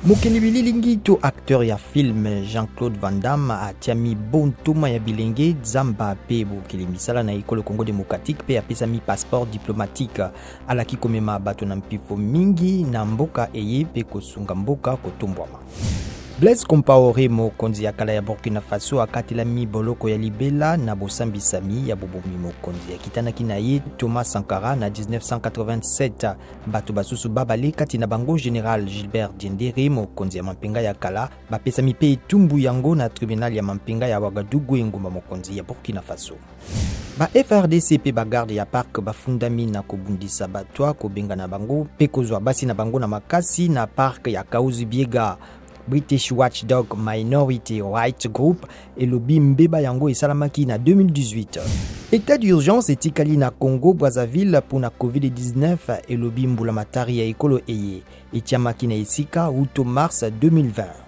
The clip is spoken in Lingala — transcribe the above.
Mokili bilingi to acteur ya film Jean-Claude Van Damme atiami bontoma ya bilenge zamba pe bokili misala na ekolo Congo démocratique pe apesa mi passeport diplomatique alaki komema bato na mpifo mingi na mboka eye pe kosunga mboka kotombwama. Blaise Compaoré mokonzi ya kala ya Burkina Faso akatela mi boloko ya libela na bosambisami ya bobomi mokonzi ya kitanaki na ye Thomas Sankara na 1987 bato basusu babale kati na bango Général Gilbert Diendéré mokonzi ya mampinga ya kala bapesa mi pe etumbu yango na tribunal ya mampinga ya Ouagadougou engumba mokonzi ya Burkina Faso. Ba FRDC pe bagarde ya park bafundami na kobundisa batwa kobenga na bango pe kozwa basi na bango na makasi na park ya Kaouzi-Biega. British Watchdog Minority Rights Group elobi mbeba yango esalamaki na 2018. État d'urgence etikali na Congo Brazzaville pour na COVID-19 elobi mbula matari ya ekolo eye etiamaki na esika uto mars 2020.